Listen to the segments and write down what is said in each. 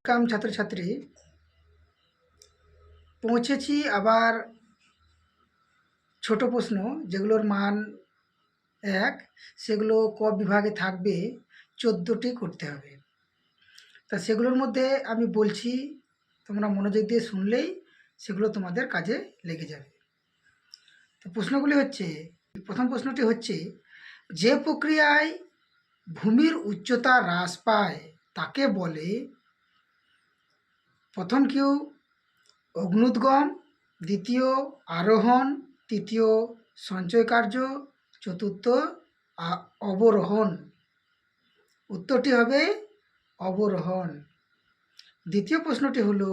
কাম ছাত্রছাত্রী, পৌঁছেছি আবার ছোট প্রশ্ন যেগুলোর মান 1, সেগুলো ক বিভাগে থাকবে, 14টি করতে হবে। তা সেগুলোর মধ্যে আমি বলছি, তোমরা মনোযোগ দিয়ে শুনলেই সেগুলো তোমাদের কাজে লেগে যাবে। তো প্রশ্নগুলি হচ্ছে, প্রথম প্রশ্নটি হচ্ছে, যে প্রক্রিয়ায় ভূমির উচ্চতা হ্রাস পায় তাকে বলে? প্রথম কিউ অগ্নুদ্গম, দ্বিতীয় আরোহণ, তৃতীয় সঞ্চয় কার্য, চতুর্থ অবরোহণ। উত্তরটি হবে অবরোহণ। দ্বিতীয় প্রশ্নটি হলো,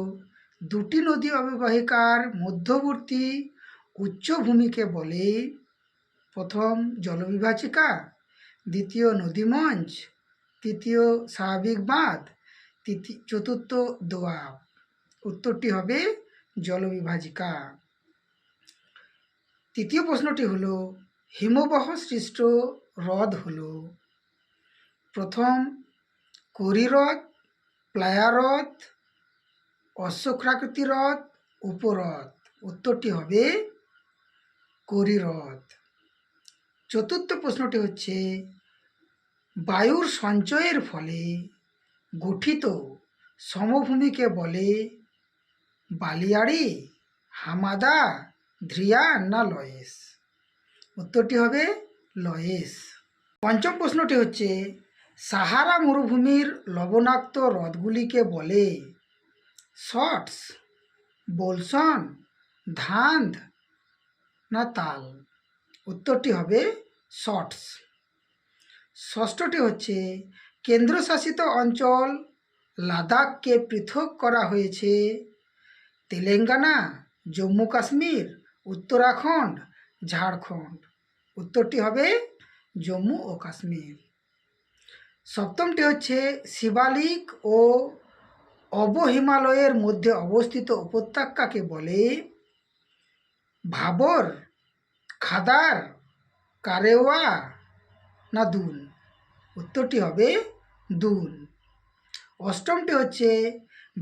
দুটি নদী অববাহিকার মধ্যবর্তী উচ্চভূমিকে বলে? প্রথম জলবিভাজিকা, দ্বিতীয় নদীমঞ্চ, তৃতীয় স্বাভাবিক বাঁধ, চতুর্থ দোয়াব। উত্তরটি হবে জলবিভাজিকা। তৃতীয় প্রশ্নটি হলো, হিমবাহ সৃষ্ট হ্রদ হলো? প্রথম করি হ্রদ, প্লায়া হ্রদ, অশ্বক্ষাকৃতি হ্রদ, উপহ্রদ। উত্তরটি হবে করি হ্রদ। চতুর্থ প্রশ্নটি হচ্ছে, বায়ুর সঞ্চয়ের ফলে গঠিত সমভূমিকে বলে? বালিয়াড়ি, হামাদা, ধ্রিয়া না লয়েস? উত্তরটি হবে লয়েস। পঞ্চম প্রশ্নটি হচ্ছে, সাহারা মরুভূমির লবণাক্ত হ্রদগুলিকে বলে? শর্টস, বোলসন, ধান্ধ না তাল? উত্তরটি হবে শর্টস। ষষ্ঠটি হচ্ছে, কেন্দ্রশাসিত অঞ্চল লাদাখকে পৃথক করা হয়েছে? তেলেঙ্গানা, জম্মু কাশ্মীর, উত্তরাখণ্ড, ঝাড়খণ্ড? উত্তরটি হবে জম্মু ও কাশ্মীর। সপ্তমটি হচ্ছে, শিবালিক ও অবহিমালয়ের মধ্যে অবস্থিত উপত্যকাকে বলে? ভাবর, খাদার, কারেওয়া না দুন? উত্তরটি হবে দুন। অষ্টমটি হচ্ছে,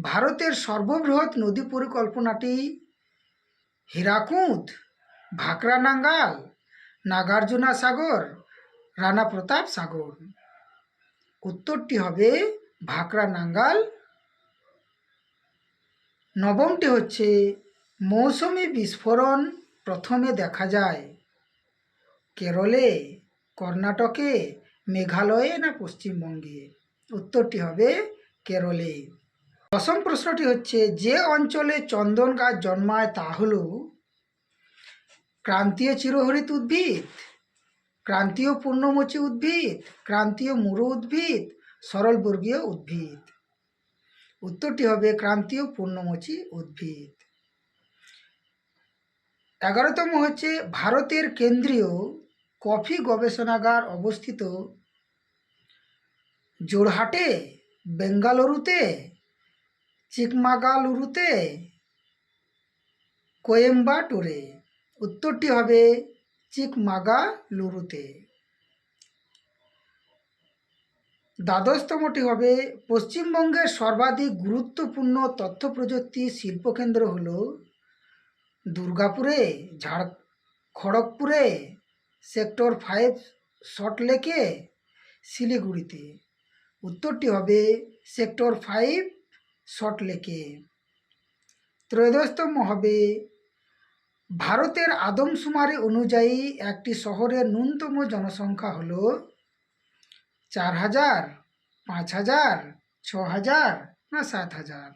ভারতের সর্ববৃহৎ নদী পরিকল্পনাটি? হীরাকুদ, ভাকরা নাঙ্গাল, নাগার্জুনা সাগর, রানা প্রতাপ সাগর? উত্তরটি হবে ভাকরা নাঙ্গাল। নবমটি হচ্ছে, মৌসুমী বিস্ফোরণ প্রথমে দেখা যায়? কেরলে, কর্ণাটকে, মেঘালয়ে না পশ্চিমবঙ্গে? উত্তরটি হবে কেরলে। দশম প্রশ্নটি হচ্ছে, যে অঞ্চলে চন্দন গাছ জন্মায় তা হল? ক্রান্তীয় চিরহরিত উদ্ভিদ, ক্রান্তীয় পূর্ণমোচী উদ্ভিদ, ক্রান্তীয় মরু উদ্ভিদ, সরলবর্গীয় উদ্ভিদ? উত্তরটি হবে ক্রান্তীয় পূর্ণমোচী উদ্ভিদ। 11তম হচ্ছে, ভারতের কেন্দ্রীয় কফি গবেষণাগার অবস্থিত? জোরহাটে, বেঙ্গালুরুতে, চিকমাগালুরুতে, কোয়েম্বাটুরে? উত্তরটি হবে চিকমাগালুরুতে। 12তমটি হবে, পশ্চিমবঙ্গের সর্বাধিক গুরুত্বপূর্ণ তথ্য প্রযুক্তি শিল্পকেন্দ্র হল? দুর্গাপুরে, খড়গপুরে, সেক্টর 5 সল্টলেকে, শিলিগুড়িতে? উত্তরটি হবে সেক্টর 5 সল্টলেকে। 13তম হবে, ভারতের আদমশুমারি অনুযায়ী একটি শহরের ন্যূনতম জনসংখ্যা হল? 4000, 5000, 6000 না 7000?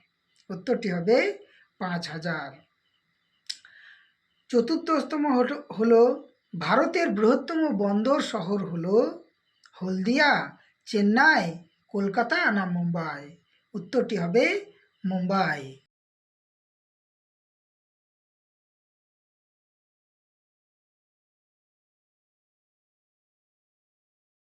উত্তরটি হবে 5000। 14তম হলো, ভারতের বৃহত্তম বন্দর শহর হল? হলদিয়া, চেন্নাই, কলকাতা না মুম্বাই? উত্তরটি হবে মুম্বাই।